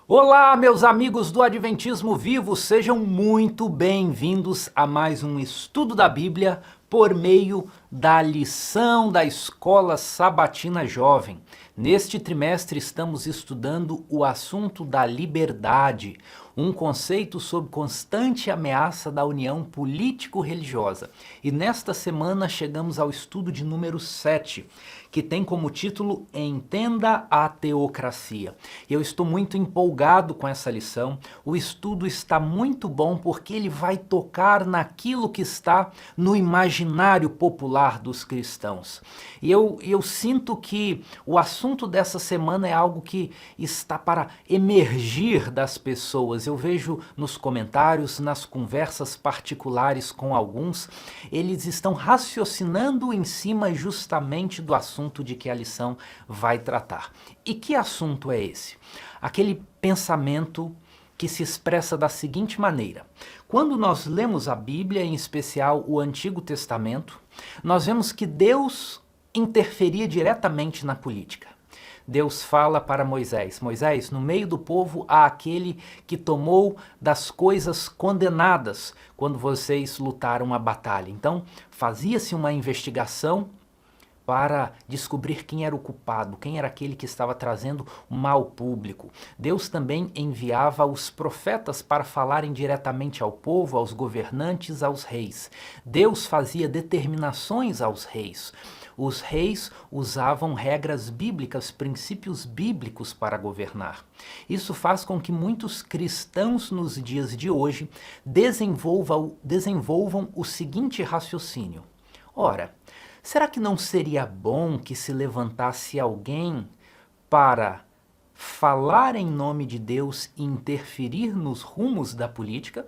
Olá, meus amigos do Adventismo Vivo, sejam muito bem-vindos a mais um estudo da Bíblia por meio da lição da Escola Sabatina Jovem. Neste trimestre estamos estudando o assunto da liberdade, um conceito sob constante ameaça da união político-religiosa. E nesta semana chegamos ao estudo de número 7, que tem como título Entenda a Teocracia. Eu estou muito empolgado com essa lição. O estudo está muito bom porque ele vai tocar naquilo que está no imaginário popular dos cristãos. E eu sinto que o assunto dessa semana é algo que está para emergir das pessoas. Eu vejo nos comentários, nas conversas particulares com alguns, eles estão raciocinando em cima justamente do assunto de que a lição vai tratar. E que assunto é esse? Aquele pensamento que se expressa da seguinte maneira: quando nós lemos a Bíblia, em especial o Antigo Testamento, nós vemos que Deus interferia diretamente na política. Deus fala para Moisés: Moisés, no meio do povo há aquele que tomou das coisas condenadas quando vocês lutaram a batalha. Então, fazia-se uma investigação para descobrir quem era o culpado, quem era aquele que estava trazendo o mal público. Deus também enviava os profetas para falarem diretamente ao povo, aos governantes, aos reis. Deus fazia determinações aos reis. Os reis usavam regras bíblicas, princípios bíblicos para governar. Isso faz com que muitos cristãos nos dias de hoje desenvolvam o seguinte raciocínio: ora, será que não seria bom que se levantasse alguém para falar em nome de Deus e interferir nos rumos da política?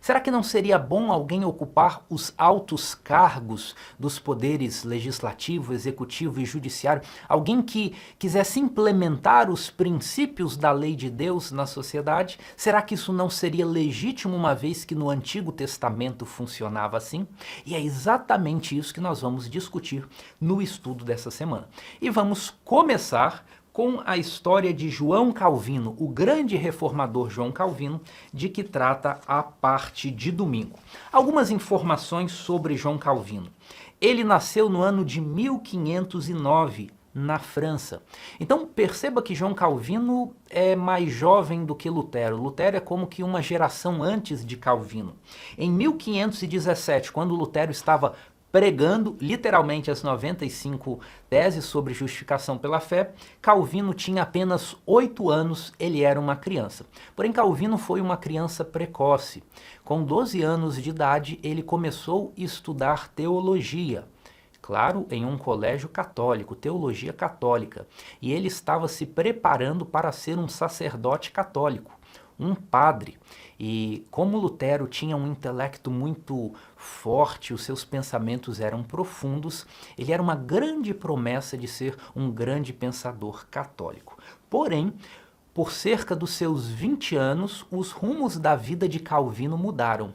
Será que não seria bom alguém ocupar os altos cargos dos poderes legislativo, executivo e judiciário? Alguém que quisesse implementar os princípios da lei de Deus na sociedade? Será que isso não seria legítimo, uma vez que no Antigo Testamento funcionava assim? E é exatamente isso que nós vamos discutir no estudo dessa semana. E vamos começar com a história de João Calvino, o grande reformador João Calvino, de que trata a parte de domingo. Algumas informações sobre João Calvino. Ele nasceu no ano de 1509, na França. Então perceba que João Calvino é mais jovem do que Lutero. Lutero é como que uma geração antes de Calvino. Em 1517, quando Lutero estava pregando literalmente as 95 teses sobre justificação pela fé, Calvino tinha apenas 8 anos, ele era uma criança. Porém, Calvino foi uma criança precoce. Com 12 anos de idade, ele começou a estudar teologia. Claro, em um colégio católico, teologia católica. E ele estava se preparando para ser um sacerdote católico, um padre. E como Lutero tinha um intelecto muito forte, os seus pensamentos eram profundos, ele era uma grande promessa de ser um grande pensador católico. Porém, por cerca dos seus 20 anos, os rumos da vida de Calvino mudaram.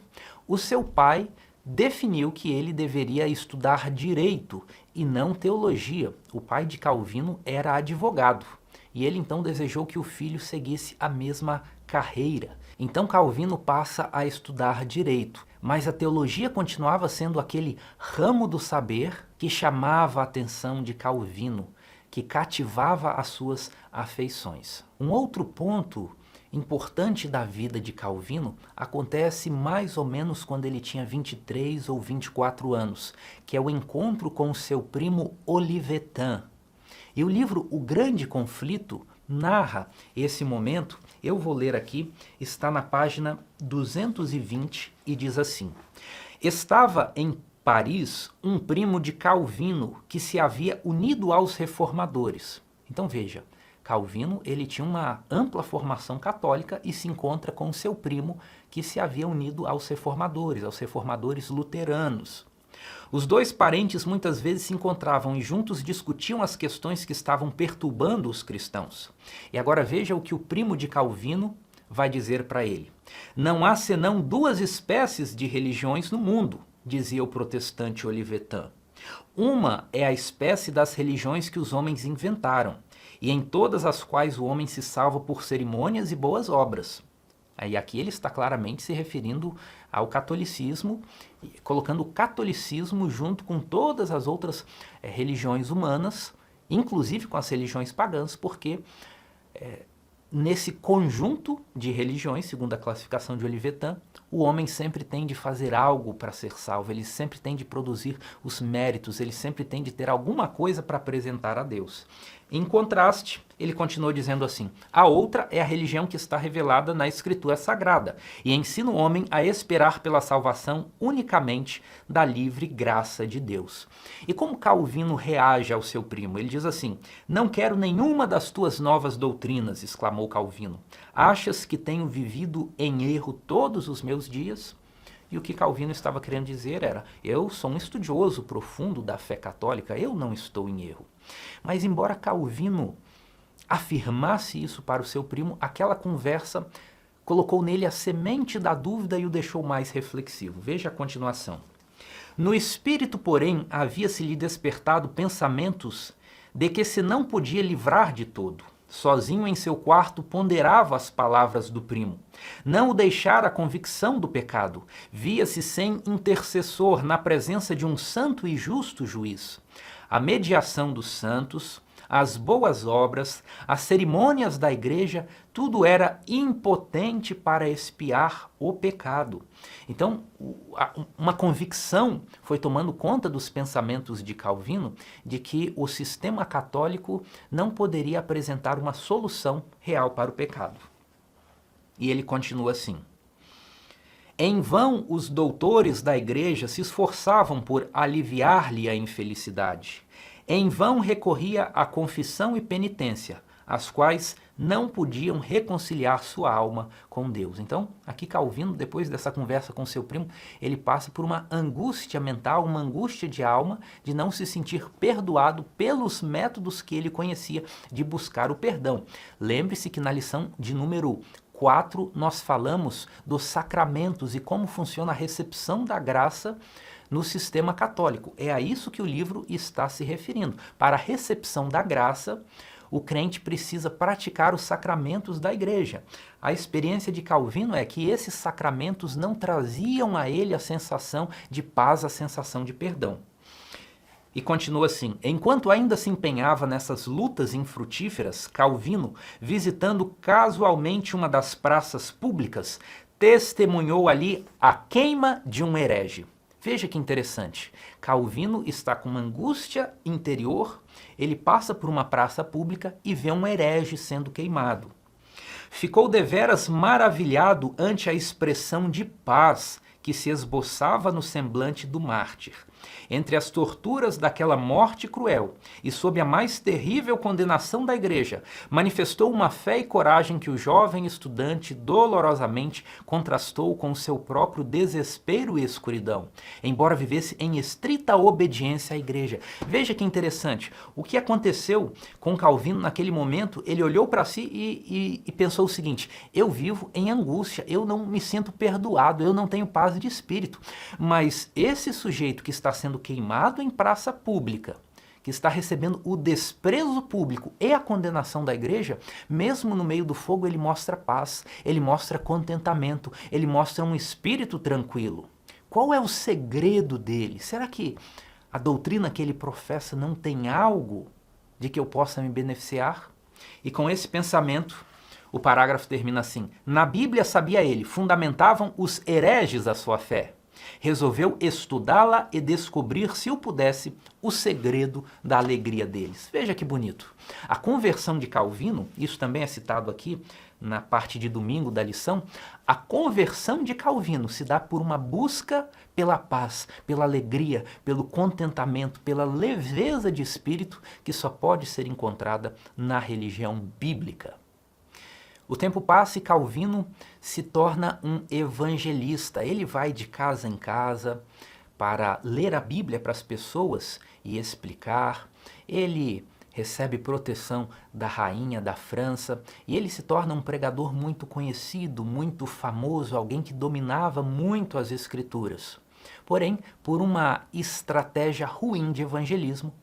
O seu pai definiu que ele deveria estudar direito e não teologia. O pai de Calvino era advogado. E ele então desejou que o filho seguisse a mesma carreira. Então Calvino passa a estudar direito, mas a teologia continuava sendo aquele ramo do saber que chamava a atenção de Calvino, que cativava as suas afeições. Um outro ponto importante da vida de Calvino acontece mais ou menos quando ele tinha 23 ou 24 anos, que é o encontro com o seu primo Olivetan. E o livro O Grande Conflito narra esse momento. Eu vou ler aqui, está na página 220 e diz assim: estava em Paris um primo de Calvino que se havia unido aos reformadores. Então veja, Calvino ele tinha uma ampla formação católica e se encontra com seu primo que se havia unido aos reformadores luteranos. Os dois parentes muitas vezes se encontravam e juntos discutiam as questões que estavam perturbando os cristãos. E agora veja o que o primo de Calvino vai dizer para ele. Não há senão 2 espécies de religiões no mundo, dizia o protestante Olivetan. Uma é a espécie das religiões que os homens inventaram, e em todas as quais o homem se salva por cerimônias e boas obras. Aí aqui ele está claramente se referindo ao catolicismo, colocando o catolicismo junto com todas as outras religiões humanas, inclusive com as religiões pagãs, porque nesse conjunto de religiões, segundo a classificação de Olivetan, o homem sempre tem de fazer algo para ser salvo, ele sempre tem de produzir os méritos, ele sempre tem de ter alguma coisa para apresentar a Deus. Em contraste, ele continuou dizendo assim: a outra é a religião que está revelada na Escritura Sagrada e ensina o homem a esperar pela salvação unicamente da livre graça de Deus. E como Calvino reage ao seu primo? Ele diz assim: não quero nenhuma das tuas novas doutrinas, exclamou Calvino. Achas que tenho vivido em erro todos os meus dias? E o que Calvino estava querendo dizer era: eu sou um estudioso profundo da fé católica, eu não estou em erro. Mas embora Calvino afirmasse isso para o seu primo, aquela conversa colocou nele a semente da dúvida e o deixou mais reflexivo. Veja a continuação. No espírito, porém, havia-se-lhe despertado pensamentos de que se não podia livrar de todo. Sozinho em seu quarto ponderava as palavras do primo. Não o deixara a convicção do pecado. Via-se sem intercessor na presença de um santo e justo juiz. A mediação dos santos, as boas obras, as cerimônias da igreja, tudo era impotente para expiar o pecado. Então, uma convicção foi tomando conta dos pensamentos de Calvino de que o sistema católico não poderia apresentar uma solução real para o pecado. E ele continua assim: em vão os doutores da igreja se esforçavam por aliviar-lhe a infelicidade. Em vão recorria à confissão e penitência, as quais não podiam reconciliar sua alma com Deus. Então, aqui Calvino, depois dessa conversa com seu primo, ele passa por uma angústia mental, uma angústia de alma, de não se sentir perdoado pelos métodos que ele conhecia de buscar o perdão. Lembre-se que na lição de número 4 nós falamos dos sacramentos e como funciona a recepção da graça no sistema católico. É a isso que o livro está se referindo. Para a recepção da graça, o crente precisa praticar os sacramentos da igreja. A experiência de Calvino é que esses sacramentos não traziam a ele a sensação de paz, a sensação de perdão. E continua assim: enquanto ainda se empenhava nessas lutas infrutíferas, Calvino, visitando casualmente uma das praças públicas, testemunhou ali a queima de um herege. Veja que interessante. Calvino está com uma angústia interior, ele passa por uma praça pública e vê um herege sendo queimado. Ficou deveras maravilhado ante a expressão de paz que se esboçava no semblante do mártir. Entre as torturas daquela morte cruel e sob a mais terrível condenação da igreja, manifestou uma fé e coragem que o jovem estudante dolorosamente contrastou com o seu próprio desespero e escuridão, embora vivesse em estrita obediência à igreja. Veja que interessante, o que aconteceu com Calvino naquele momento, ele olhou para si e pensou o seguinte: eu vivo em angústia, eu não me sinto perdoado, eu não tenho paz de espírito, mas esse sujeito que está sendo queimado em praça pública, que está recebendo o desprezo público e a condenação da igreja, mesmo no meio do fogo ele mostra paz, ele mostra contentamento, ele mostra um espírito tranquilo. Qual é o segredo dele? Será que a doutrina que ele professa não tem algo de que eu possa me beneficiar? E com esse pensamento, o parágrafo termina assim: na Bíblia, sabia ele, fundamentavam os hereges a sua fé. Resolveu estudá-la e descobrir, se o pudesse, o segredo da alegria deles. Veja que bonito. A conversão de Calvino, isso também é citado aqui na parte de domingo da lição, a conversão de Calvino se dá por uma busca pela paz, pela alegria, pelo contentamento, pela leveza de espírito que só pode ser encontrada na religião bíblica. O tempo passa e Calvino se torna um evangelista. Ele vai de casa em casa para ler a Bíblia para as pessoas e explicar. Ele recebe proteção da rainha da França e ele se torna um pregador muito conhecido, muito famoso, alguém que dominava muito as Escrituras. Porém, por uma estratégia ruim de evangelismo,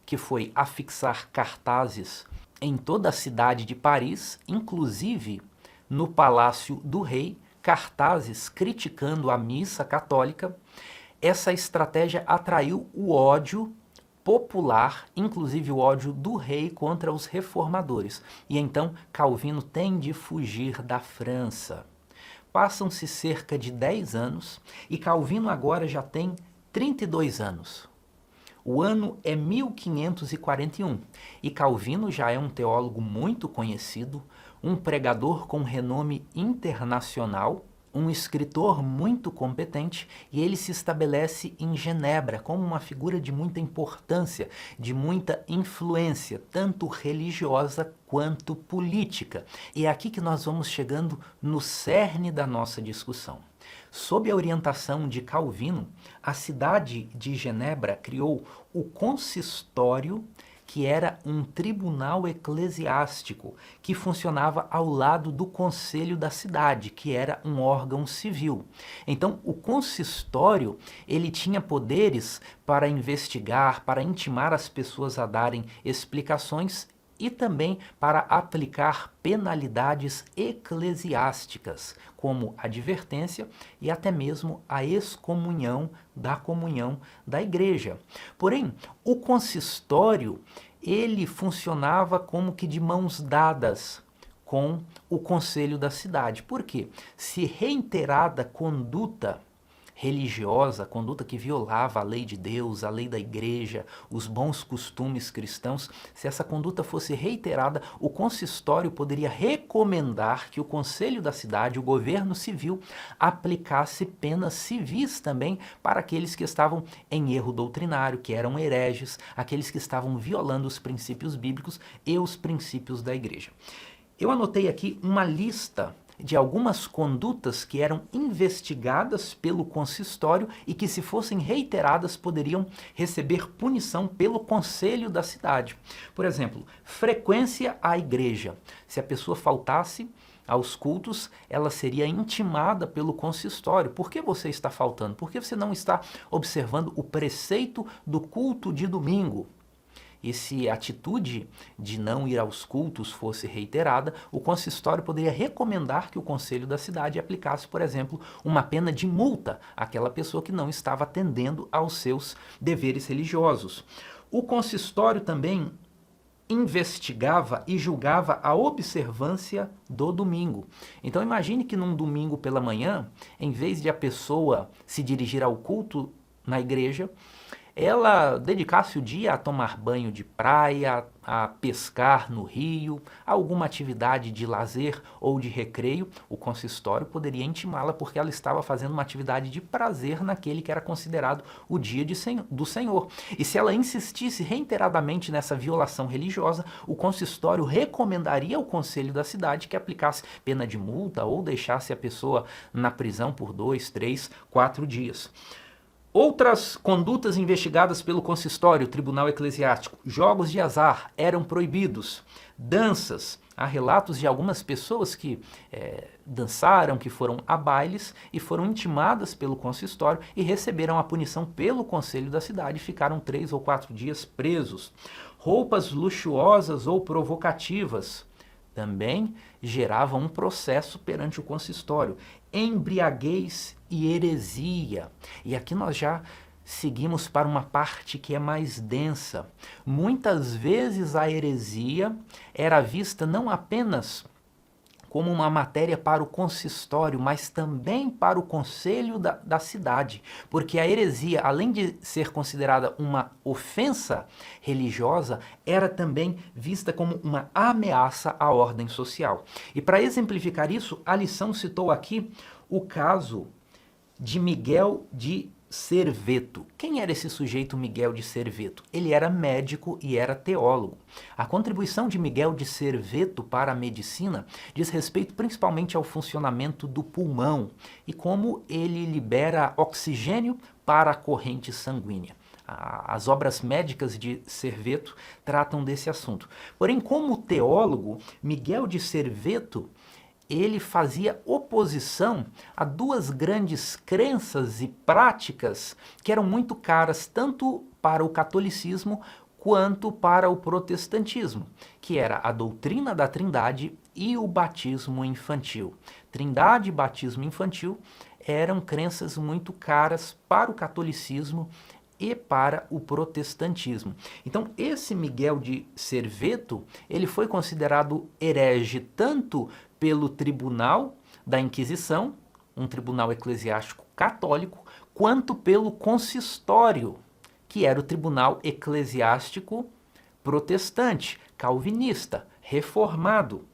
que foi afixar cartazes em toda a cidade de Paris, inclusive no Palácio do Rei, cartazes criticando a missa católica. Essa estratégia atraiu o ódio popular, inclusive o ódio do rei contra os reformadores. E então Calvino tem de fugir da França. Passam-se cerca de 10 anos e Calvino agora já tem 32 anos. O ano é 1541 e Calvino já é um teólogo muito conhecido, um pregador com renome internacional, um escritor muito competente, e ele se estabelece em Genebra como uma figura de muita importância, de muita influência, tanto religiosa quanto política. E é aqui que nós vamos chegando no cerne da nossa discussão. Sob a orientação de Calvino, a cidade de Genebra criou o consistório, que era um tribunal eclesiástico que funcionava ao lado do conselho da cidade, que era um órgão civil. Então, o consistório, ele tinha poderes para investigar, para intimar as pessoas a darem explicações e também para aplicar penalidades eclesiásticas, como advertência e até mesmo a excomunhão da comunhão da igreja. Porém, o consistório, ele funcionava como que de mãos dadas com o conselho da cidade. Por quê? Se reiterada conduta religiosa, conduta que violava a lei de Deus, a lei da igreja, os bons costumes cristãos, se essa conduta fosse reiterada, o consistório poderia recomendar que o conselho da cidade, o governo civil, aplicasse penas civis também para aqueles que estavam em erro doutrinário, que eram hereges, aqueles que estavam violando os princípios bíblicos e os princípios da igreja. Eu anotei aqui uma lista de algumas condutas que eram investigadas pelo consistório e que, se fossem reiteradas, poderiam receber punição pelo conselho da cidade. Por exemplo, frequência à igreja. Se a pessoa faltasse aos cultos, ela seria intimada pelo consistório. Por que você está faltando? Por que você não está observando o preceito do culto de domingo? E se a atitude de não ir aos cultos fosse reiterada, o consistório poderia recomendar que o conselho da cidade aplicasse, por exemplo, uma pena de multa àquela pessoa que não estava atendendo aos seus deveres religiosos. O consistório também investigava e julgava a observância do domingo. Então imagine que num domingo pela manhã, em vez de a pessoa se dirigir ao culto na igreja, ela dedicasse o dia a tomar banho de praia, a pescar no rio, a alguma atividade de lazer ou de recreio. O consistório poderia intimá-la porque ela estava fazendo uma atividade de prazer naquele que era considerado o dia do Senhor. E se ela insistisse reiteradamente nessa violação religiosa, o consistório recomendaria ao conselho da cidade que aplicasse pena de multa ou deixasse a pessoa na prisão por 2, 3, 4 dias. Outras condutas investigadas pelo consistório, tribunal eclesiástico: jogos de azar eram proibidos, danças. Há relatos de algumas pessoas que dançaram, que foram a bailes e foram intimadas pelo consistório e receberam a punição pelo conselho da cidade e ficaram 3 ou 4 dias presos. Roupas luxuosas ou provocativas também geravam um processo perante o consistório. Embriaguez e heresia. E aqui nós já seguimos para uma parte que é mais densa. Muitas vezes a heresia era vista não apenas como uma matéria para o consistório, mas também para o conselho da cidade, porque a heresia, além de ser considerada uma ofensa religiosa, era também vista como uma ameaça à ordem social. E para exemplificar isso, a lição citou aqui o caso de Miguel de Serveto. Quem era esse sujeito Miguel de Serveto? Ele era médico e era teólogo. A contribuição de Miguel de Serveto para a medicina diz respeito principalmente ao funcionamento do pulmão e como ele libera oxigênio para a corrente sanguínea. As obras médicas de Serveto tratam desse assunto. Porém, como teólogo, Miguel de Serveto ele fazia oposição a duas grandes crenças e práticas que eram muito caras tanto para o catolicismo quanto para o protestantismo, que era a doutrina da Trindade e o batismo infantil. Trindade e batismo infantil eram crenças muito caras para o catolicismo e para o protestantismo. Então, esse Miguel de Serveto, ele foi considerado herege tanto pelo Tribunal da Inquisição, um tribunal eclesiástico católico, quanto pelo consistório, que era o tribunal eclesiástico protestante, calvinista, reformado.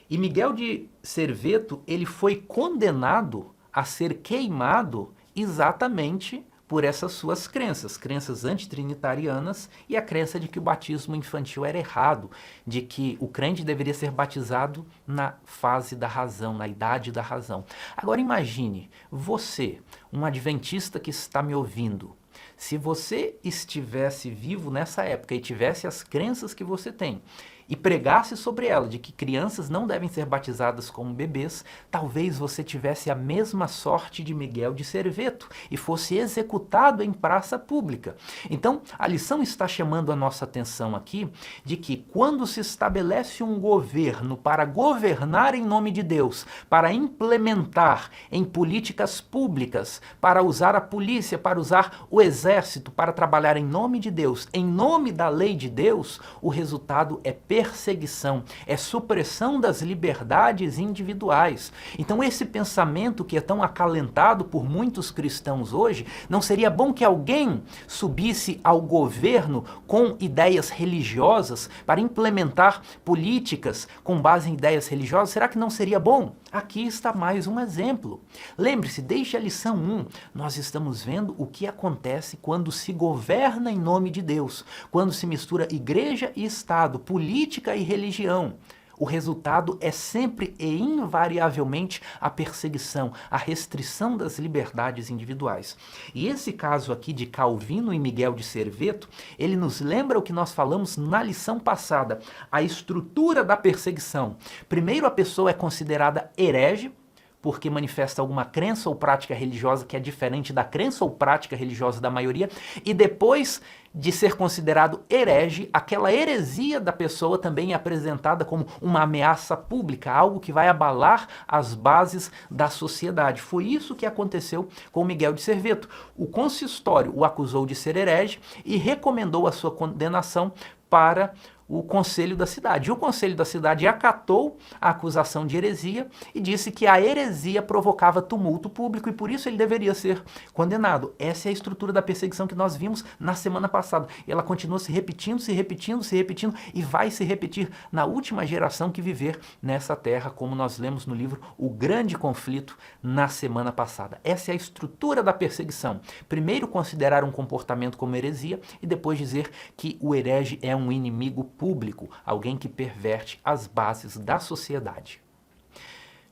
E Miguel de Serveto, ele foi condenado a ser queimado exatamente por essas suas crenças antitrinitarianas e a crença de que o batismo infantil era errado, de que o crente deveria ser batizado na fase da razão, na idade da razão. Agora imagine, você, um adventista que está me ouvindo, se você estivesse vivo nessa época e tivesse as crenças que você tem, e pregasse sobre ela, de que crianças não devem ser batizadas como bebês, talvez você tivesse a mesma sorte de Miguel de Serveto e fosse executado em praça pública. Então, a lição está chamando a nossa atenção aqui de que quando se estabelece um governo para governar em nome de Deus, para implementar em políticas públicas, para usar a polícia, para usar o exército, para trabalhar em nome de Deus, em nome da lei de Deus, o resultado é perseguição, é supressão das liberdades individuais. Então esse pensamento que é tão acalentado por muitos cristãos hoje, não seria bom que alguém subisse ao governo com ideias religiosas para implementar políticas com base em ideias religiosas? Será que não seria bom? Aqui está mais um exemplo. Lembre-se, desde a lição 1, nós estamos vendo o que acontece quando se governa em nome de Deus, quando se mistura igreja e Estado, política e religião. O resultado é sempre e invariavelmente a perseguição, a restrição das liberdades individuais. E esse caso aqui de Calvino e Miguel de Serveto, ele nos lembra o que nós falamos na lição passada, a estrutura da perseguição. Primeiro, a pessoa é considerada herege, porque manifesta alguma crença ou prática religiosa que é diferente da crença ou prática religiosa da maioria, e depois de ser considerado herege, aquela heresia da pessoa também é apresentada como uma ameaça pública, algo que vai abalar as bases da sociedade. Foi isso que aconteceu com Miguel de Serveto. O consistório o acusou de ser herege e recomendou a sua condenação para o conselho da cidade. E o conselho da cidade acatou a acusação de heresia e disse que a heresia provocava tumulto público e por isso ele deveria ser condenado. Essa é a estrutura da perseguição que nós vimos na semana passada. E ela continua se repetindo e vai se repetir na última geração que viver nessa terra, como nós lemos no livro O Grande Conflito na semana passada. Essa é a estrutura da perseguição. Primeiro considerar um comportamento como heresia e depois dizer que o herege é um inimigo público, alguém que perverte as bases da sociedade.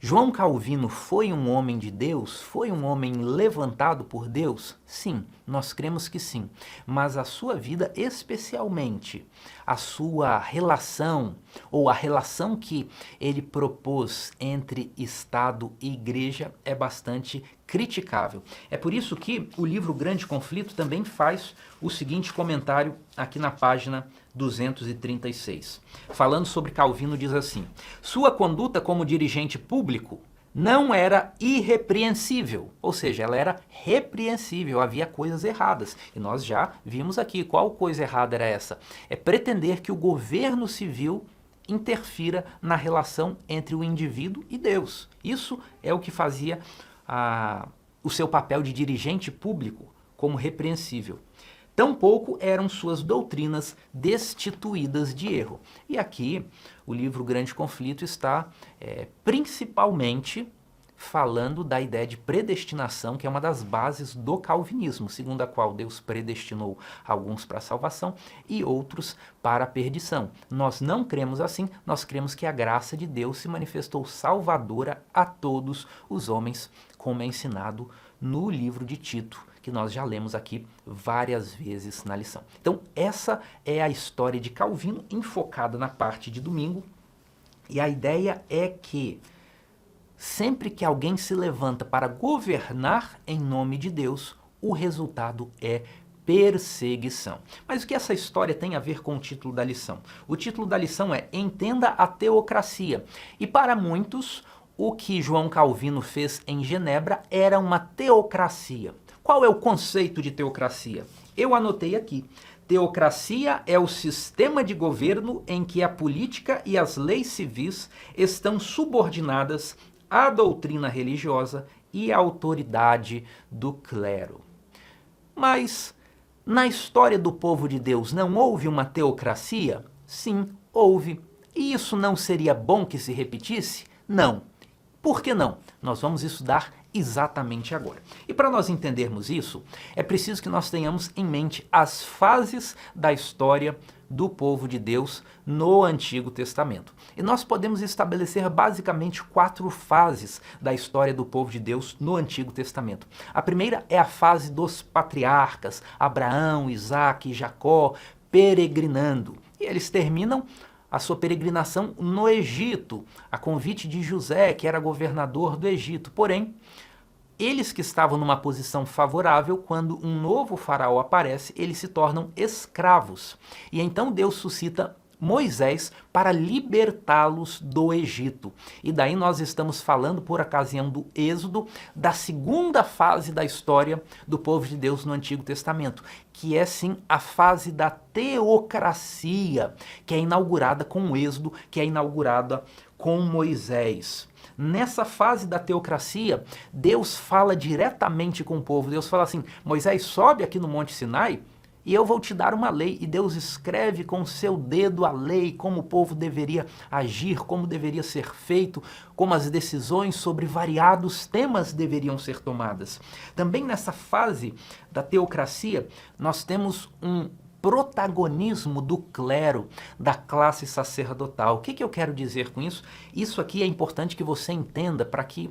João Calvino foi um homem de Deus? Foi um homem levantado por Deus? Sim, nós cremos que sim. Mas a sua vida, especialmente a sua relação, ou a relação que ele propôs entre Estado e Igreja, é bastante criticável. É por isso que o livro Grande Conflito também faz o seguinte comentário aqui na página 236. Falando sobre Calvino, diz assim: sua conduta como dirigente público não era irrepreensível, ou seja, ela era repreensível, havia coisas erradas. E nós já vimos aqui qual coisa errada era essa. É pretender que o governo civil interfira na relação entre o indivíduo e Deus. Isso é o que fazia o seu papel de dirigente público como repreensível. Tampouco eram suas doutrinas destituídas de erro. E aqui o livro Grande Conflito está principalmente falando da ideia de predestinação, que é uma das bases do calvinismo, segundo a qual Deus predestinou alguns para a salvação e outros para a perdição. Nós não cremos assim, nós cremos que a graça de Deus se manifestou salvadora a todos os homens, como é ensinado no livro de Tito, que nós já lemos aqui várias vezes na lição. Então, essa é a história de Calvino, enfocada na parte de domingo, e a ideia é que sempre que alguém se levanta para governar em nome de Deus, o resultado é perseguição. Mas o que essa história tem a ver com o título da lição? O título da lição é Entenda a Teocracia. E para muitos, o que João Calvino fez em Genebra era uma teocracia. Qual é o conceito de teocracia? Eu anotei aqui. Teocracia é o sistema de governo em que a política e as leis civis estão subordinadas à doutrina religiosa e à autoridade do clero. Mas na história do povo de Deus não houve uma teocracia? Sim, houve. E isso não seria bom que se repetisse? Não. Por que não? Nós vamos estudar exatamente agora. E para nós entendermos isso, é preciso que nós tenhamos em mente as fases da história do povo de Deus no Antigo Testamento. E nós podemos estabelecer basicamente 4 fases da história do povo de Deus no Antigo Testamento. A primeira é a fase dos patriarcas, Abraão, Isaque e Jacó, peregrinando. E eles terminam a sua peregrinação no Egito, a convite de José, que era governador do Egito. Porém, eles que estavam numa posição favorável, quando um novo faraó aparece, eles se tornam escravos. E então Deus suscita Moisés para libertá-los do Egito. E daí nós estamos falando, por ocasião do Êxodo, da segunda fase da história do povo de Deus no Antigo Testamento, que é sim a fase da teocracia, que é inaugurada com o Êxodo, que é inaugurada com Moisés. Nessa fase da teocracia, Deus fala diretamente com o povo. Deus fala assim: Moisés, sobe aqui no Monte Sinai e eu vou te dar uma lei. E Deus escreve com o seu dedo a lei, como o povo deveria agir, como deveria ser feito, como as decisões sobre variados temas deveriam ser tomadas. Também nessa fase da teocracia, nós temos um protagonismo do clero, da classe sacerdotal. O que eu quero dizer com isso? Isso aqui é importante que você entenda para que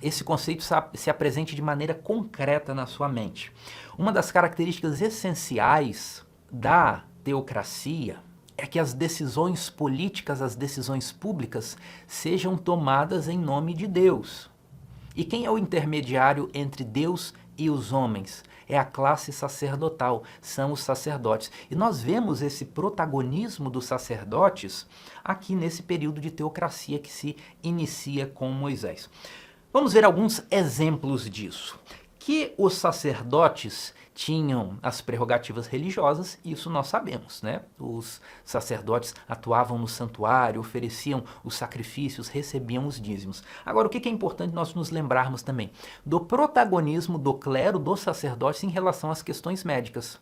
esse conceito se apresente de maneira concreta na sua mente. Uma das características essenciais da teocracia é que as decisões políticas, as decisões públicas, sejam tomadas em nome de Deus. E quem é o intermediário entre Deus e os homens? É a classe sacerdotal, são os sacerdotes. E nós vemos esse protagonismo dos sacerdotes aqui nesse período de teocracia que se inicia com Moisés. Vamos ver alguns exemplos disso. Que os sacerdotes tinham as prerrogativas religiosas, isso nós sabemos, né? Os sacerdotes atuavam no santuário, ofereciam os sacrifícios, recebiam os dízimos. Agora, o que é importante nós nos lembrarmos também? Do protagonismo do clero, dos sacerdotes em relação às questões médicas.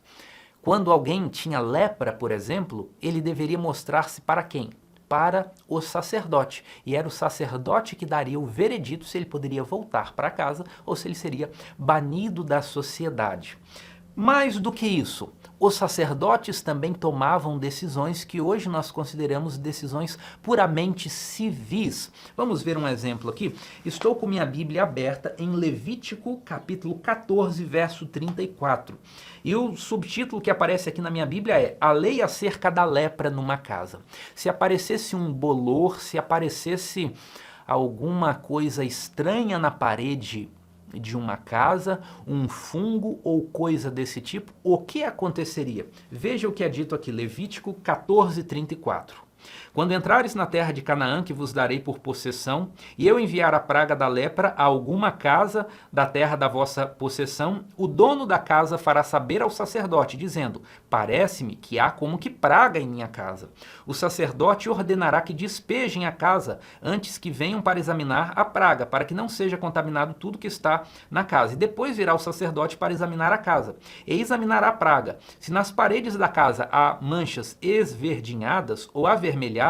Quando alguém tinha lepra, por exemplo, ele deveria mostrar-se para quem? Para o sacerdote. E era o sacerdote que daria o veredito se ele poderia voltar para casa ou se ele seria banido da sociedade. Mais do que isso, os sacerdotes também tomavam decisões que hoje nós consideramos decisões puramente civis. Vamos ver um exemplo aqui? Estou com minha Bíblia aberta em Levítico, capítulo 14, verso 34. E o subtítulo que aparece aqui na minha Bíblia é A Lei acerca da lepra numa casa. Se aparecesse um bolor, se aparecesse alguma coisa estranha na parede de uma casa, um fungo ou coisa desse tipo, o que aconteceria? Veja o que é dito aqui, Levítico 14, 34. Quando entrares na terra de Canaã, que vos darei por possessão, e eu enviar a praga da lepra a alguma casa da terra da vossa possessão, o dono da casa fará saber ao sacerdote, dizendo: parece-me que há como que praga em minha casa. O sacerdote ordenará que despejem a casa antes que venham para examinar a praga, para que não seja contaminado tudo que está na casa. E depois virá o sacerdote para examinar a casa, e examinará a praga. Se nas paredes da casa há manchas esverdinhadas ou avermelhadas,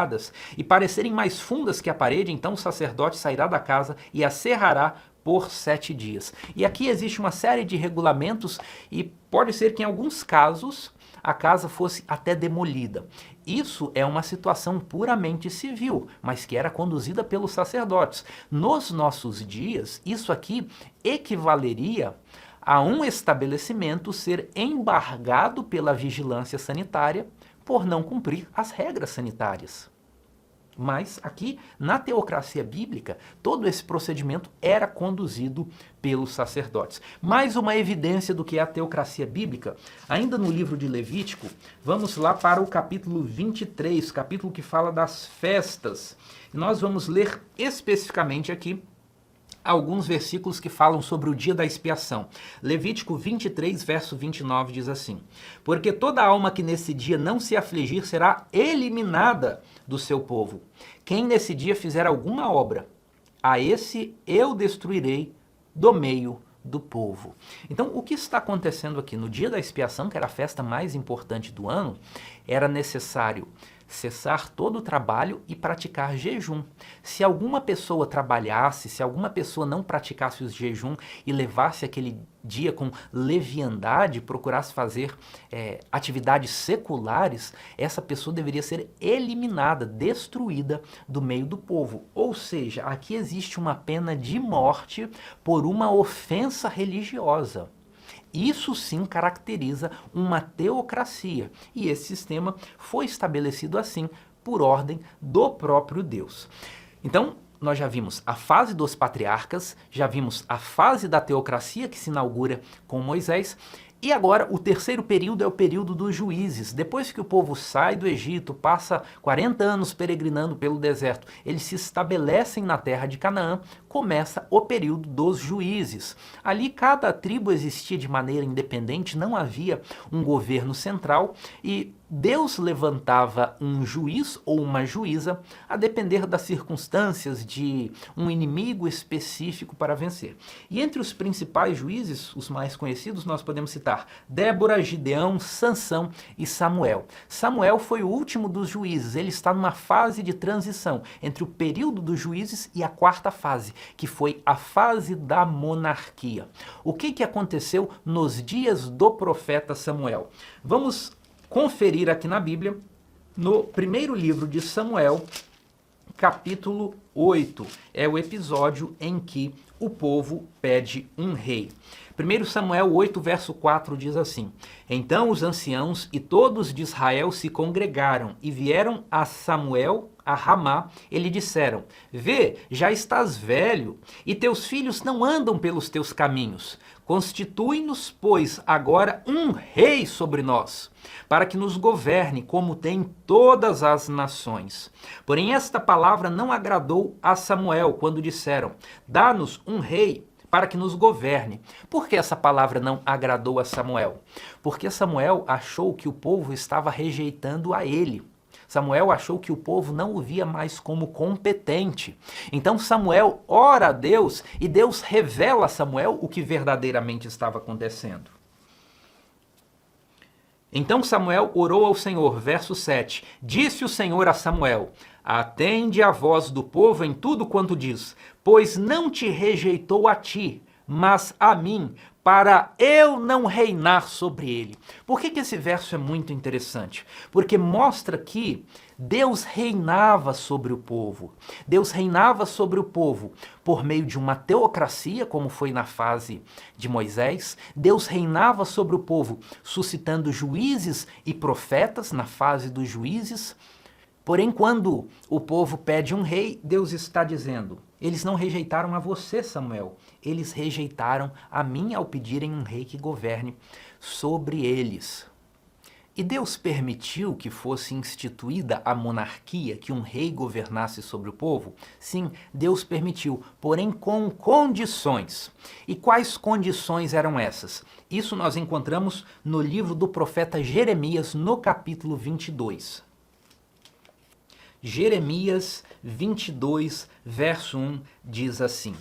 e parecerem mais fundas que a parede, então o sacerdote sairá da casa e a cerrará por 7 dias. E aqui existe uma série de regulamentos e pode ser que em alguns casos a casa fosse até demolida. Isso é uma situação puramente civil, mas que era conduzida pelos sacerdotes. Nos nossos dias, isso aqui equivaleria a um estabelecimento ser embargado pela vigilância sanitária por não cumprir as regras sanitárias. Mas aqui, na teocracia bíblica, todo esse procedimento era conduzido pelos sacerdotes. Mais uma evidência do que é a teocracia bíblica, ainda no livro de Levítico, vamos lá para o capítulo 23, capítulo que fala das festas. Nós vamos ler especificamente aqui alguns versículos que falam sobre o dia da expiação. Levítico 23, verso 29 diz assim: porque toda alma que nesse dia não se afligir será eliminada do seu povo. Quem nesse dia fizer alguma obra, a esse eu destruirei do meio do povo. Então, o que está acontecendo aqui? No dia da expiação, que era a festa mais importante do ano, era necessário cessar todo o trabalho e praticar jejum. Se alguma pessoa trabalhasse, se alguma pessoa não praticasse o jejum e levasse aquele dia com leviandade, procurasse fazer atividades seculares, essa pessoa deveria ser eliminada, destruída do meio do povo. Ou seja, aqui existe uma pena de morte por uma ofensa religiosa. Isso sim caracteriza uma teocracia, e esse sistema foi estabelecido assim por ordem do próprio Deus. Então, nós já vimos a fase dos patriarcas, já vimos a fase da teocracia que se inaugura com Moisés, e agora o terceiro período é o período dos juízes. Depois que o povo sai do Egito, passa 40 anos peregrinando pelo deserto, eles se estabelecem na terra de Canaã, começa o período dos juízes. Ali cada tribo existia de maneira independente, não havia um governo central e Deus levantava um juiz ou uma juíza a depender das circunstâncias de um inimigo específico para vencer. E entre os principais juízes, os mais conhecidos, nós podemos citar Débora, Gideão, Sansão e Samuel. Samuel foi o último dos juízes, ele está numa fase de transição entre o período dos juízes e a quarta fase, que foi a fase da monarquia. O que aconteceu nos dias do profeta Samuel? Vamos conferir aqui na Bíblia, no primeiro livro de Samuel, capítulo 8. É o episódio em que o povo pede um rei. 1 Samuel 8, verso 4 diz assim: então os anciãos e todos de Israel se congregaram e vieram a Samuel a Ramá, e lhe disseram: vê, já estás velho, e teus filhos não andam pelos teus caminhos. Constitui-nos, pois, agora um rei sobre nós, para que nos governe, como tem todas as nações. Porém, esta palavra não agradou a Samuel, quando disseram: dá-nos um rei para que nos governe. Por que essa palavra não agradou a Samuel? Porque Samuel achou que o povo estava rejeitando a ele. Samuel achou que o povo não o via mais como competente. Então Samuel ora a Deus e Deus revela a Samuel o que verdadeiramente estava acontecendo. Então Samuel orou ao Senhor, verso 7. Disse o Senhor a Samuel: atende a voz do povo em tudo quanto diz, pois não te rejeitou a ti, mas a mim, para eu não reinar sobre ele. Por que esse verso é muito interessante? Porque mostra que Deus reinava sobre o povo. Deus reinava sobre o povo por meio de uma teocracia, como foi na fase de Moisés. Deus reinava sobre o povo suscitando juízes e profetas na fase dos juízes. Porém, quando o povo pede um rei, Deus está dizendo: eles não rejeitaram a você, Samuel, eles rejeitaram a mim ao pedirem um rei que governe sobre eles. E Deus permitiu que fosse instituída a monarquia, que um rei governasse sobre o povo? Sim, Deus permitiu, porém com condições. E quais condições eram essas? Isso nós encontramos no livro do profeta Jeremias, no capítulo 22. Jeremias 22, verso 1, diz assim: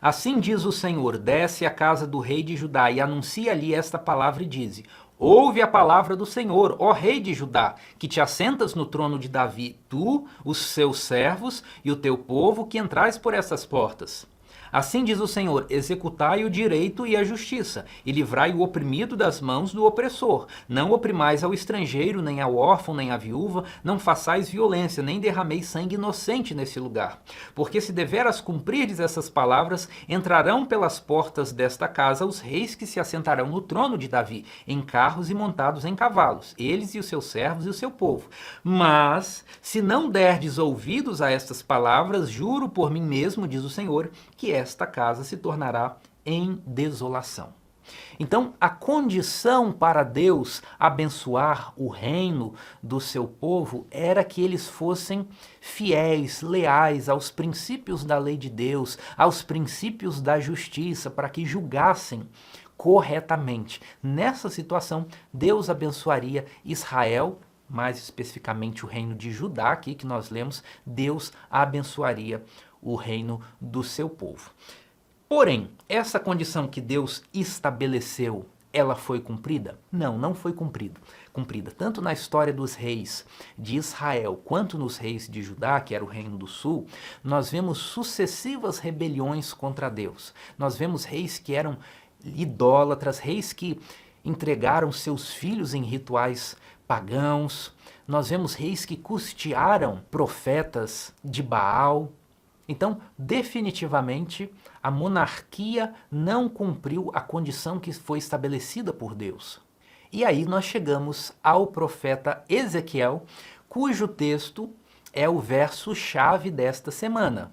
assim diz o Senhor, desce à casa do rei de Judá e anuncia ali esta palavra e dize: ouve a palavra do Senhor, ó rei de Judá, que te assentas no trono de Davi, tu, os seus servos e o teu povo que entrais por essas portas. Assim diz o Senhor: executai o direito e a justiça, e livrai o oprimido das mãos do opressor. Não oprimais ao estrangeiro, nem ao órfão, nem à viúva, não façais violência, nem derrameis sangue inocente nesse lugar. Porque se deveras cumprirdes essas palavras, entrarão pelas portas desta casa os reis que se assentarão no trono de Davi, em carros e montados em cavalos, eles e os seus servos e o seu povo. Mas, se não derdes ouvidos a estas palavras, juro por mim mesmo, diz o Senhor, que esta casa se tornará em desolação. Então, a condição para Deus abençoar o reino do seu povo era que eles fossem fiéis, leais aos princípios da lei de Deus, aos princípios da justiça, para que julgassem corretamente. Nessa situação, Deus abençoaria Israel, mais especificamente o reino de Judá, aqui que nós lemos, Deus abençoaria o reino do seu povo. Porém, essa condição que Deus estabeleceu, ela foi cumprida? Não, não foi cumprida. Tanto na história dos reis de Israel, quanto nos reis de Judá, que era o reino do sul, nós vemos sucessivas rebeliões contra Deus. Nós vemos reis que eram idólatras, reis que entregaram seus filhos em rituais pagãos. Nós vemos reis que custearam profetas de Baal. Então, definitivamente, a monarquia não cumpriu a condição que foi estabelecida por Deus. E aí nós chegamos ao profeta Ezequiel, cujo texto é o verso-chave desta semana.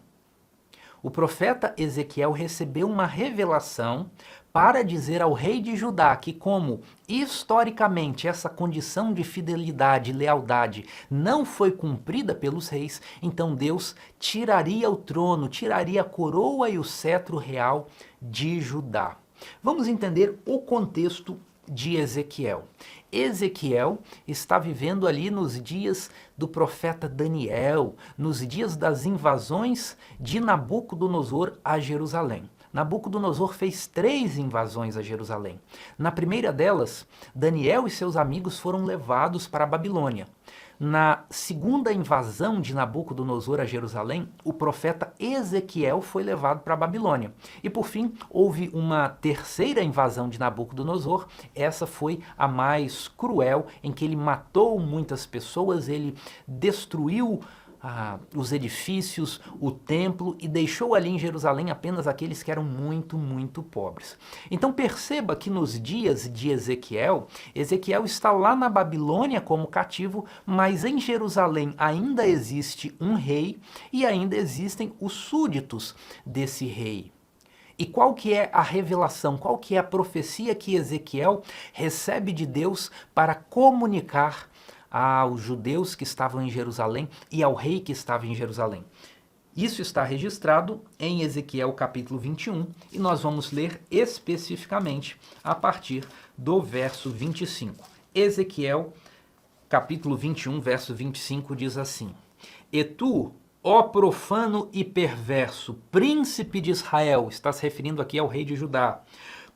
O profeta Ezequiel recebeu uma revelação para dizer ao rei de Judá que, como historicamente essa condição de fidelidade e lealdade não foi cumprida pelos reis, então Deus tiraria o trono, tiraria a coroa e o cetro real de Judá. Vamos entender o contexto de Ezequiel. Ezequiel está vivendo ali nos dias do profeta Daniel, nos dias das invasões de Nabucodonosor a Jerusalém. Nabucodonosor fez 3 invasões a Jerusalém. Na primeira delas, Daniel e seus amigos foram levados para a Babilônia. Na segunda invasão de Nabucodonosor a Jerusalém, o profeta Ezequiel foi levado para a Babilônia. E por fim, houve uma terceira invasão de Nabucodonosor. Essa foi a mais cruel, em que ele matou muitas pessoas, ele destruiu os edifícios, o templo, e deixou ali em Jerusalém apenas aqueles que eram muito, muito pobres. Então perceba que nos dias de Ezequiel, Ezequiel está lá na Babilônia como cativo, mas em Jerusalém ainda existe um rei e ainda existem os súditos desse rei. E qual que é a revelação, qual que é a profecia que Ezequiel recebe de Deus para comunicar aos judeus que estavam em Jerusalém e ao rei que estava em Jerusalém? Isso está registrado em Ezequiel capítulo 21 e nós vamos ler especificamente a partir do verso 25. Ezequiel capítulo 21, verso 25 diz assim: E tu, ó profano e perverso, príncipe de Israel, está se referindo aqui ao rei de Judá,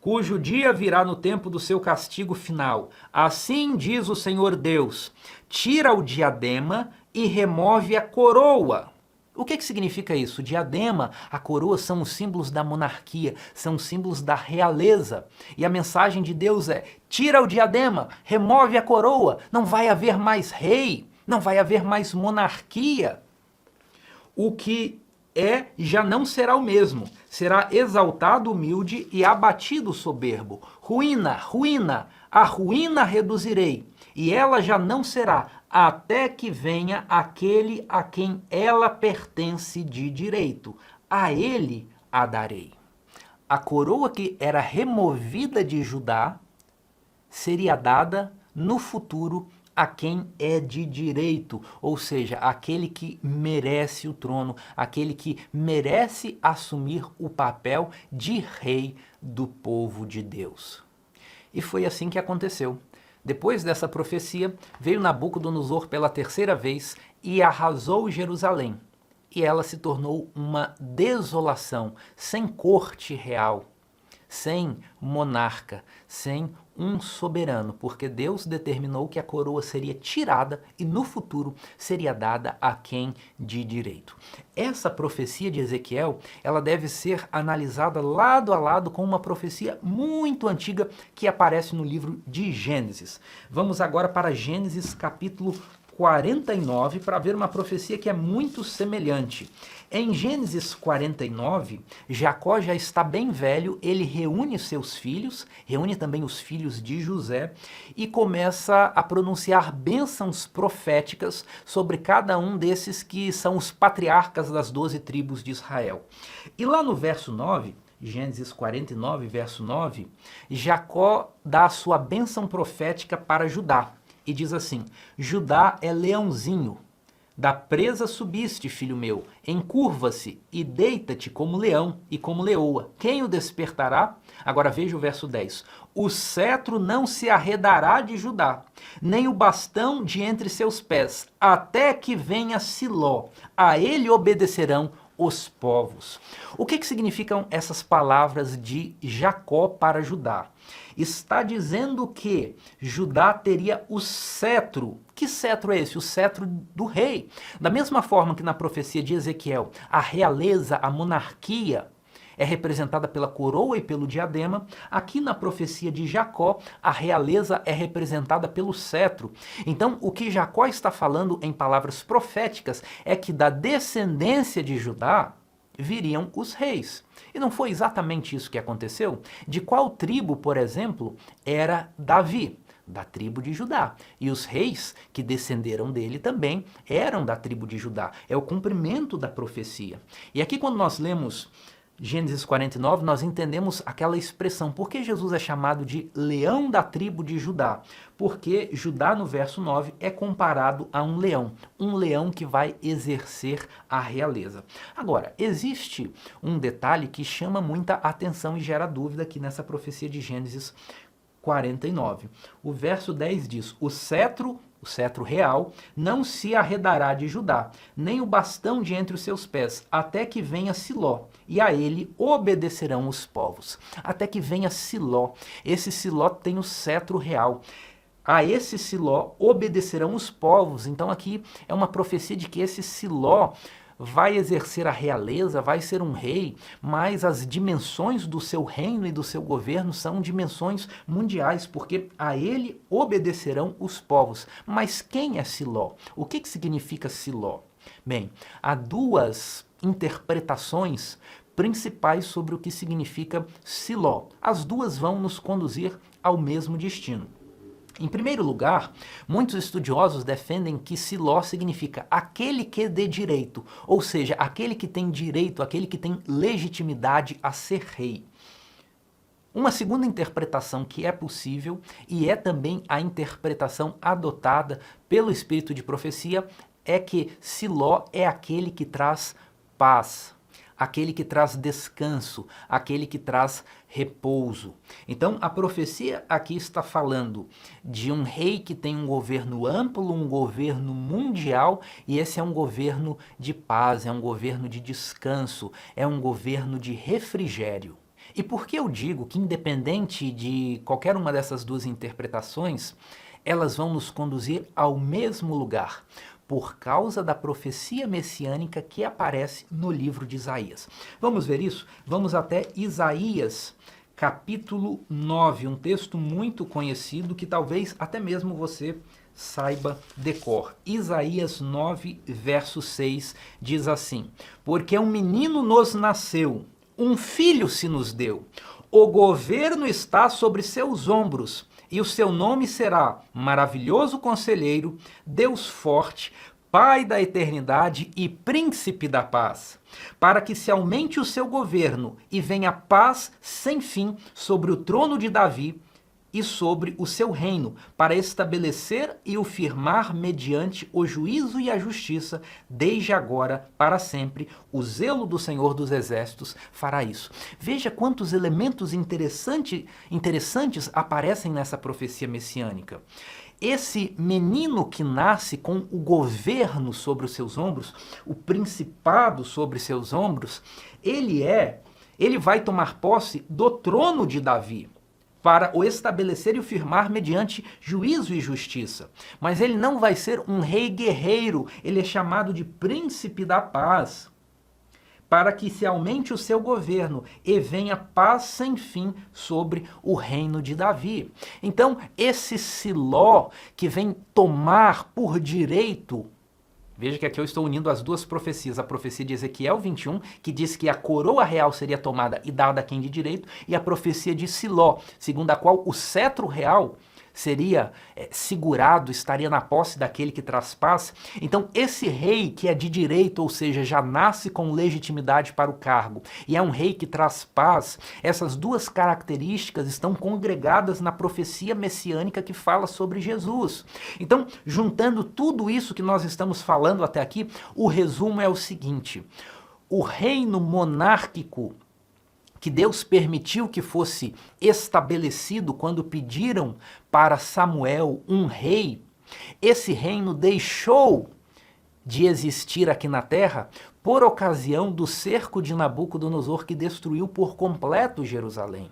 cujo dia virá no tempo do seu castigo final. Assim diz o Senhor Deus: tira o diadema e remove a coroa. O que significa isso? O diadema, a coroa são os símbolos da monarquia, são os símbolos da realeza. E a mensagem de Deus é: tira o diadema, remove a coroa, não vai haver mais rei, não vai haver mais monarquia. O que já não será o mesmo. Será exaltado o humilde e abatido o soberbo. Ruína, ruína, a ruína reduzirei, e ela já não será, até que venha aquele a quem ela pertence de direito. A ele a darei. A coroa que era removida de Judá seria dada no futuro a quem é de direito, ou seja, aquele que merece o trono, aquele que merece assumir o papel de rei do povo de Deus. E foi assim que aconteceu. Depois dessa profecia, veio Nabucodonosor pela terceira vez e arrasou Jerusalém. E ela se tornou uma desolação, sem corte real, sem monarca, sem um soberano, porque Deus determinou que a coroa seria tirada e no futuro seria dada a quem de direito. Essa profecia de Ezequiel, ela deve ser analisada lado a lado com uma profecia muito antiga que aparece no livro de Gênesis. Vamos agora para Gênesis capítulo 49 para ver uma profecia que é muito semelhante. Em Gênesis 49, Jacó já está bem velho, ele reúne seus filhos, reúne também os filhos de José e começa a pronunciar bênçãos proféticas sobre cada um desses que são os patriarcas das 12 tribos de Israel. E lá no verso 9, Gênesis 49, verso 9, Jacó dá a sua bênção profética para Judá. E diz assim: Judá é leãozinho, da presa subiste, filho meu, encurva-se e deita-te como leão e como leoa. Quem o despertará? Agora veja o verso 10. O cetro não se arredará de Judá, nem o bastão de entre seus pés, até que venha Siló. A ele obedecerão os povos. O que significam essas palavras de Jacó para Judá? Está dizendo que Judá teria o cetro. Que cetro é esse? O cetro do rei. Da mesma forma que na profecia de Ezequiel, a realeza, a monarquia é representada pela coroa e pelo diadema, aqui na profecia de Jacó, a realeza é representada pelo cetro. Então, o que Jacó está falando em palavras proféticas é que da descendência de Judá viriam os reis. E não foi exatamente isso que aconteceu? De qual tribo, por exemplo, era Davi? Da tribo de Judá. E os reis que descenderam dele também eram da tribo de Judá. É o cumprimento da profecia. E aqui quando nós lemos Gênesis 49, nós entendemos aquela expressão. Por que Jesus é chamado de leão da tribo de Judá? Porque Judá, no verso 9, é comparado a um leão que vai exercer a realeza. Agora, existe um detalhe que chama muita atenção e gera dúvida aqui nessa profecia de Gênesis 49. O verso 10 diz: o cetro real, não se arredará de Judá, nem o bastão de entre os seus pés, até que venha Siló, e a ele obedecerão os povos. Até que venha Siló. Esse Siló tem o cetro real. A esse Siló obedecerão os povos. Então aqui é uma profecia de que esse Siló vai exercer a realeza, vai ser um rei, mas as dimensões do seu reino e do seu governo são dimensões mundiais, porque a ele obedecerão os povos. Mas quem é Siló? O que significa Siló? Bem, há duas interpretações principais sobre o que significa Siló. As duas vão nos conduzir ao mesmo destino. Em primeiro lugar, muitos estudiosos defendem que Siló significa aquele que dê direito, ou seja, aquele que tem direito, aquele que tem legitimidade a ser rei. Uma segunda interpretação que é possível, e é também a interpretação adotada pelo espírito de profecia, é que Siló é aquele que traz paz, aquele que traz descanso, aquele que traz repouso. Então, a profecia aqui está falando de um rei que tem um governo amplo, um governo mundial, e esse é um governo de paz, é um governo de descanso, é um governo de refrigério. E por que eu digo que, independente de qualquer uma dessas duas interpretações, elas vão nos conduzir ao mesmo lugar? Por causa da profecia messiânica que aparece no livro de Isaías. Vamos ver isso? Vamos até Isaías, capítulo 9, um texto muito conhecido que talvez até mesmo você saiba de cor. Isaías 9, verso 6 diz assim: porque um menino nos nasceu, um filho se nos deu, o governo está sobre seus ombros, e o seu nome será Maravilhoso Conselheiro, Deus Forte, Pai da Eternidade e Príncipe da Paz, para que se aumente o seu governo e venha paz sem fim sobre o trono de Davi e sobre o seu reino, para estabelecer e o firmar mediante o juízo e a justiça, desde agora para sempre. O zelo do Senhor dos Exércitos fará isso. Veja quantos elementos interessantes aparecem nessa profecia messiânica. Esse menino que nasce com o governo sobre os seus ombros, o principado sobre seus ombros, ele é ele vai tomar posse do trono de Davi, para o estabelecer e o firmar mediante juízo e justiça. Mas ele não vai ser um rei guerreiro, ele é chamado de príncipe da paz, para que se aumente o seu governo e venha paz sem fim sobre o reino de Davi. Então, esse Siló que vem tomar por direito, veja que aqui eu estou unindo as duas profecias, a profecia de Ezequiel 21, que diz que a coroa real seria tomada e dada a quem de direito, e a profecia de Siló, segundo a qual o cetro real seria segurado, estaria na posse daquele que traz paz. Então esse rei que é de direito, ou seja, já nasce com legitimidade para o cargo, e é um rei que traz paz, essas duas características estão congregadas na profecia messiânica que fala sobre Jesus. Então, juntando tudo isso que nós estamos falando até aqui, o resumo é o seguinte: o reino monárquico que Deus permitiu que fosse estabelecido quando pediram para Samuel um rei, esse reino deixou de existir aqui na terra por ocasião do cerco de Nabucodonosor, que destruiu por completo Jerusalém.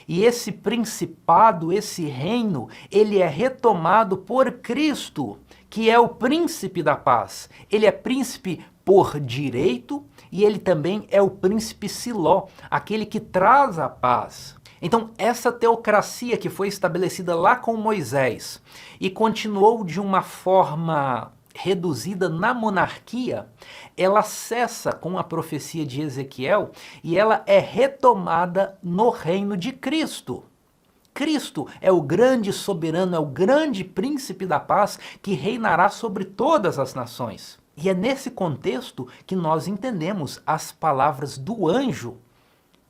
E esse principado, esse reino, ele é retomado por Cristo, que é o príncipe da paz. Ele é príncipe por direito e ele também é o príncipe Siló, aquele que traz a paz. Então, essa teocracia que foi estabelecida lá com Moisés e continuou de uma forma reduzida na monarquia, ela cessa com a profecia de Ezequiel e ela é retomada no reino de Cristo. Cristo é o grande soberano, é o grande príncipe da paz que reinará sobre todas as nações. E é nesse contexto que nós entendemos as palavras do anjo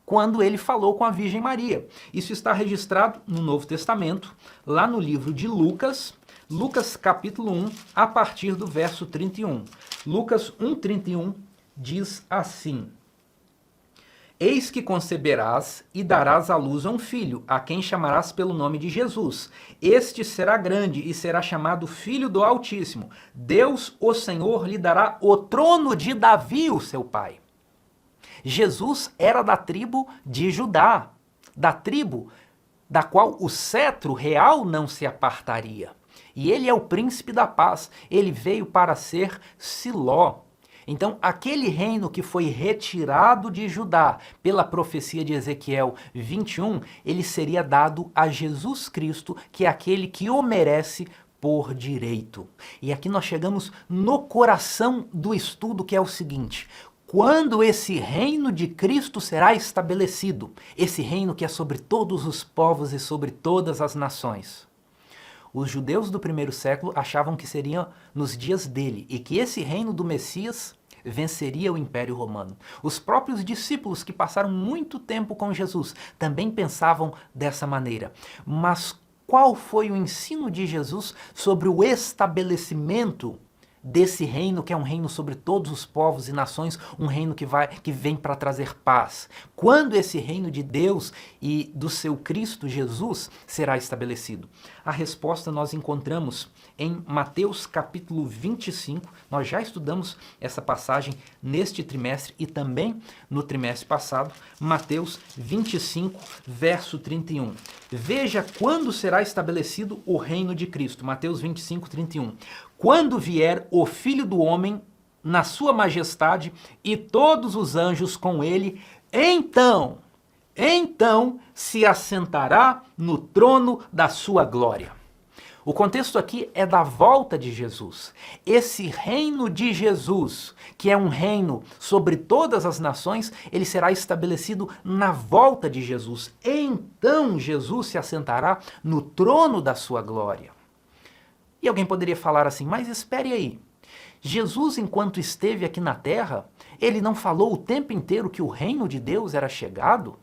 quando ele falou com a Virgem Maria. Isso está registrado no Novo Testamento, lá no livro de Lucas, Lucas capítulo 1, a partir do verso 31. Lucas 1:31 diz assim: Eis que conceberás e darás à luz a um filho, a quem chamarás pelo nome de Jesus. Este será grande e será chamado Filho do Altíssimo. Deus, o Senhor, lhe dará o trono de Davi, o seu pai. Jesus era da tribo de Judá, da tribo da qual o cetro real não se apartaria. E ele é o príncipe da paz, ele veio para ser Siló. Então, aquele reino que foi retirado de Judá pela profecia de Ezequiel 21, ele seria dado a Jesus Cristo, que é aquele que o merece por direito. E aqui nós chegamos no coração do estudo, que é o seguinte: quando esse reino de Cristo será estabelecido, esse reino que é sobre todos os povos e sobre todas as nações? Os judeus do primeiro século achavam que seria nos dias dele e que esse reino do Messias venceria o Império Romano. Os próprios discípulos que passaram muito tempo com Jesus também pensavam dessa maneira. Mas qual foi o ensino de Jesus sobre o estabelecimento desse reino, que é um reino sobre todos os povos e nações, um reino que vem para trazer paz? Quando esse reino de Deus e do seu Cristo Jesus será estabelecido? A resposta nós encontramos em Mateus capítulo 25, nós já estudamos essa passagem neste trimestre e também no trimestre passado, Mateus 25, verso 31. Veja quando será estabelecido o reino de Cristo, Mateus 25, 31. Quando vier o Filho do Homem na sua majestade e todos os anjos com ele, então se assentará no trono da sua glória. O contexto aqui é da volta de Jesus. Esse reino de Jesus, que é um reino sobre todas as nações, ele será estabelecido na volta de Jesus. Então Jesus se assentará no trono da sua glória. E alguém poderia falar assim: mas espere aí, Jesus, enquanto esteve aqui na terra, ele não falou o tempo inteiro que o reino de Deus era chegado?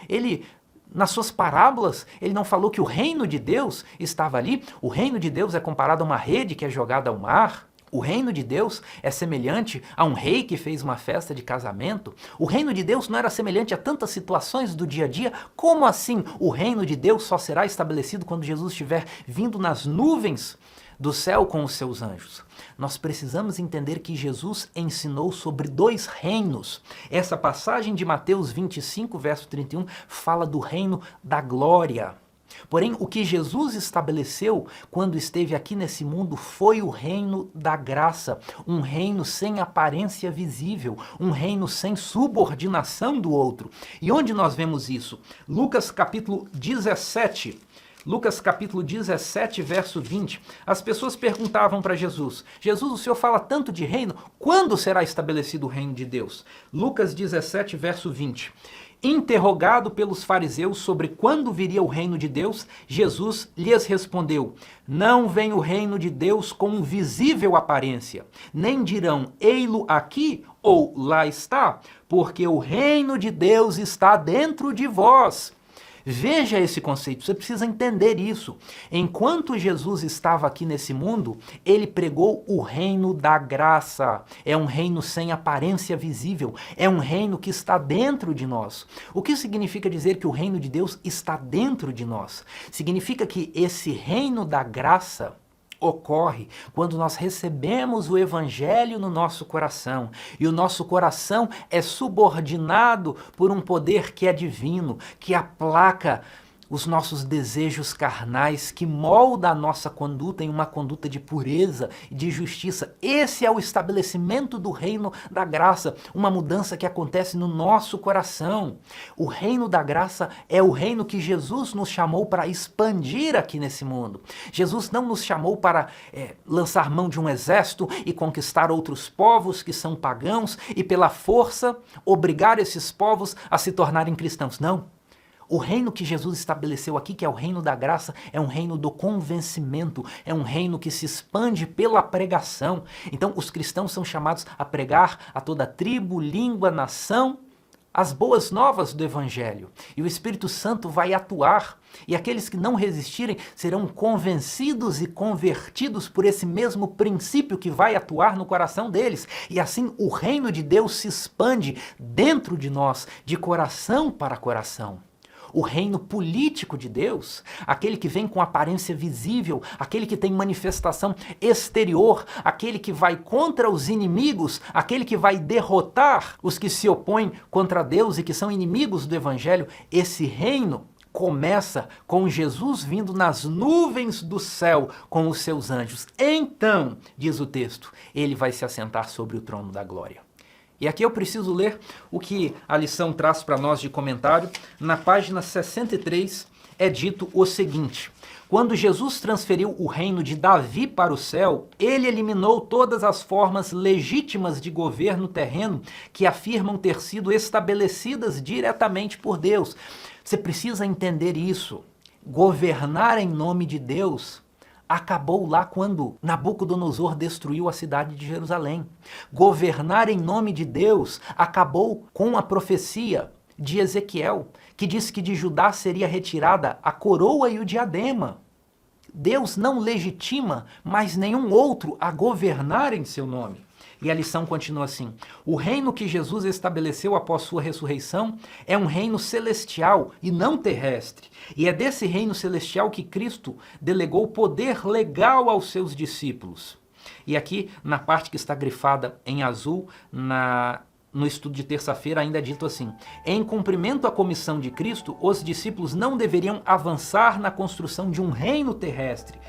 Ele, nas suas parábolas, ele não falou que o reino de Deus estava ali? O reino de Deus é comparado a uma rede que é jogada ao mar. O reino de Deus é semelhante a um rei que fez uma festa de casamento. O reino de Deus não era semelhante a tantas situações do dia a dia? Como assim o reino de Deus só será estabelecido quando Jesus estiver vindo nas nuvens do céu com os seus anjos. Nós precisamos entender que Jesus ensinou sobre dois reinos. Essa passagem de Mateus 25, verso 31, fala do reino da glória. Porém, o que Jesus estabeleceu quando esteve aqui nesse mundo foi o reino da graça, um reino sem aparência visível, um reino sem subordinação do outro. E onde nós vemos isso? Lucas capítulo 17. Lucas capítulo 17, verso 20, as pessoas perguntavam para Jesus, Jesus, o Senhor fala tanto de reino, quando será estabelecido o reino de Deus? Lucas 17, verso 20. Interrogado pelos fariseus sobre quando viria o reino de Deus, Jesus lhes respondeu, não vem o reino de Deus com visível aparência, nem dirão, ei-lo aqui ou lá está, porque o reino de Deus está dentro de vós. Veja esse conceito, você precisa entender isso. Enquanto Jesus estava aqui nesse mundo, ele pregou o reino da graça. É um reino sem aparência visível, é um reino que está dentro de nós. O que significa dizer que o reino de Deus está dentro de nós? Significa que esse reino da graça ocorre quando nós recebemos o Evangelho no nosso coração e o nosso coração é subordinado por um poder que é divino, que aplaca os nossos desejos carnais, que molda a nossa conduta em uma conduta de pureza e de justiça. Esse é o estabelecimento do reino da graça, uma mudança que acontece no nosso coração. O reino da graça é o reino que Jesus nos chamou para expandir aqui nesse mundo. Jesus não nos chamou para lançar mão de um exército e conquistar outros povos que são pagãos e pela força obrigar esses povos a se tornarem cristãos. Não. O reino que Jesus estabeleceu aqui, que é o reino da graça, é um reino do convencimento, é um reino que se expande pela pregação. Então, os cristãos são chamados a pregar a toda tribo, língua, nação, as boas novas do Evangelho. E o Espírito Santo vai atuar, e aqueles que não resistirem serão convencidos e convertidos por esse mesmo princípio que vai atuar no coração deles. E assim o reino de Deus se expande dentro de nós, de coração para coração. O reino político de Deus, aquele que vem com aparência visível, aquele que tem manifestação exterior, aquele que vai contra os inimigos, aquele que vai derrotar os que se opõem contra Deus e que são inimigos do Evangelho, esse reino começa com Jesus vindo nas nuvens do céu com os seus anjos. Então, diz o texto, ele vai se assentar sobre o trono da glória. E aqui eu preciso ler o que a lição traz para nós de comentário. Na página 63 é dito o seguinte: quando Jesus transferiu o reino de Davi para o céu, ele eliminou todas as formas legítimas de governo terreno que afirmam ter sido estabelecidas diretamente por Deus. Você precisa entender isso. Governar em nome de Deus acabou lá quando Nabucodonosor destruiu a cidade de Jerusalém. Governar em nome de Deus acabou com a profecia de Ezequiel, que diz que de Judá seria retirada a coroa e o diadema. Deus não legitima mais nenhum outro a governar em seu nome. E a lição continua assim: o reino que Jesus estabeleceu após sua ressurreição é um reino celestial e não terrestre. E é desse reino celestial que Cristo delegou poder legal aos seus discípulos. E aqui, na parte que está grifada em azul, no estudo de terça-feira ainda é dito assim: em cumprimento à comissão de Cristo, os discípulos não deveriam avançar na construção de um reino terrestre,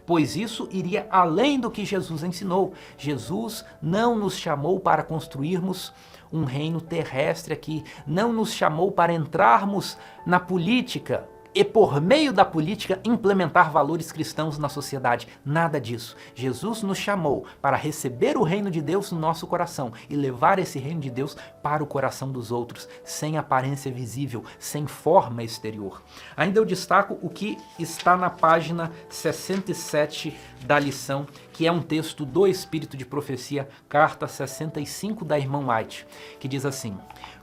pois isso iria além do que Jesus ensinou. Jesus não nos chamou para construirmos um reino terrestre aqui, não nos chamou para entrarmos na política e por meio da política implementar valores cristãos na sociedade. Nada disso. Jesus nos chamou para receber o reino de Deus no nosso coração e levar esse reino de Deus para o coração dos outros, sem aparência visível, sem forma exterior. Ainda eu destaco o que está na página 67 da lição, que é um texto do Espírito de Profecia, carta 65 da irmã White, que diz assim: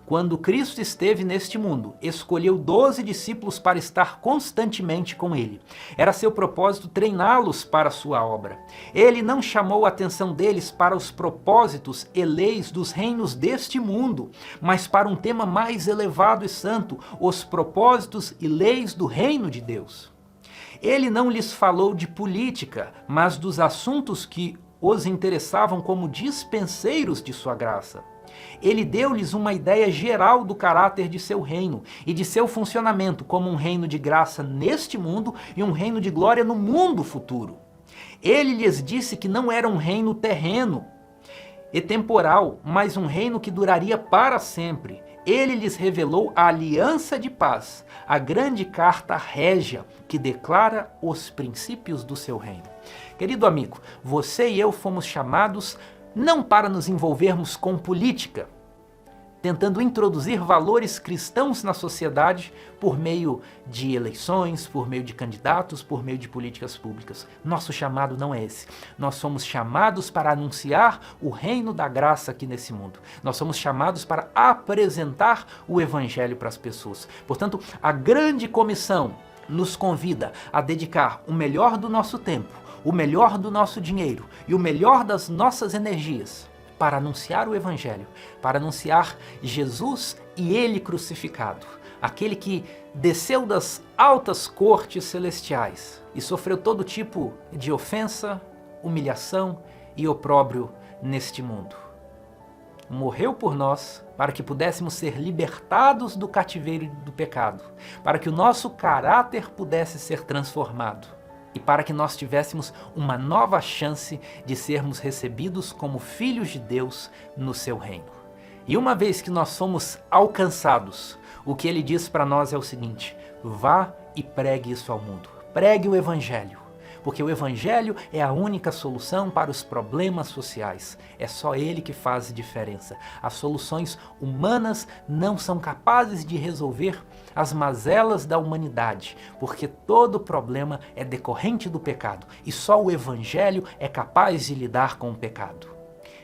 quando Cristo esteve neste mundo, escolheu 12 discípulos para estar constantemente com ele. Era seu propósito treiná-los para a sua obra. Ele não chamou a atenção deles para os propósitos e leis dos reinos deste mundo, mas para um tema mais elevado e santo, os propósitos e leis do reino de Deus. Ele não lhes falou de política, mas dos assuntos que os interessavam como dispenseiros de sua graça. Ele deu-lhes uma ideia geral do caráter de seu reino e de seu funcionamento como um reino de graça neste mundo e um reino de glória no mundo futuro. Ele lhes disse que não era um reino terreno e temporal, mas um reino que duraria para sempre. Ele lhes revelou a aliança de paz, a grande carta régia que declara os princípios do seu reino. Querido amigo, você e eu fomos chamados não para nos envolvermos com política, tentando introduzir valores cristãos na sociedade por meio de eleições, por meio de candidatos, por meio de políticas públicas. Nosso chamado não é esse. Nós somos chamados para anunciar o reino da graça aqui nesse mundo. Nós somos chamados para apresentar o evangelho para as pessoas. Portanto, a grande comissão nos convida a dedicar o melhor do nosso tempo, o melhor do nosso dinheiro e o melhor das nossas energias para anunciar o evangelho, para anunciar Jesus e ele crucificado, aquele que desceu das altas cortes celestiais e sofreu todo tipo de ofensa, humilhação e opróbrio neste mundo. Morreu por nós para que pudéssemos ser libertados do cativeiro do pecado, para que o nosso caráter pudesse ser transformado e para que nós tivéssemos uma nova chance de sermos recebidos como filhos de Deus no seu reino. E uma vez que nós somos alcançados, o que ele diz para nós é o seguinte: vá e pregue isso ao mundo. Pregue o evangelho, porque o evangelho é a única solução para os problemas sociais. É só ele que faz diferença. As soluções humanas não são capazes de resolver as mazelas da humanidade, porque todo problema é decorrente do pecado e só o evangelho é capaz de lidar com o pecado.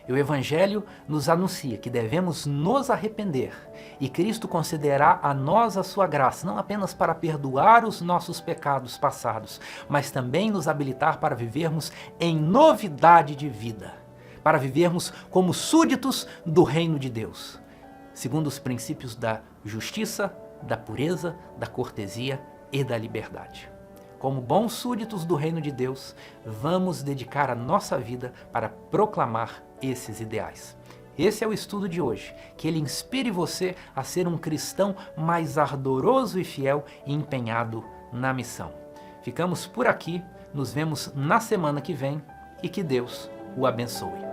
E o evangelho nos anuncia que devemos nos arrepender e Cristo concederá a nós a sua graça, não apenas para perdoar os nossos pecados passados, mas também nos habilitar para vivermos em novidade de vida, para vivermos como súditos do reino de Deus, segundo os princípios da justiça, da pureza, da cortesia e da liberdade. Como bons súditos do reino de Deus, vamos dedicar a nossa vida para proclamar esses ideais. Esse é o estudo de hoje, que ele inspire você a ser um cristão mais ardoroso e fiel e empenhado na missão. Ficamos por aqui, nos vemos na semana que vem e que Deus o abençoe.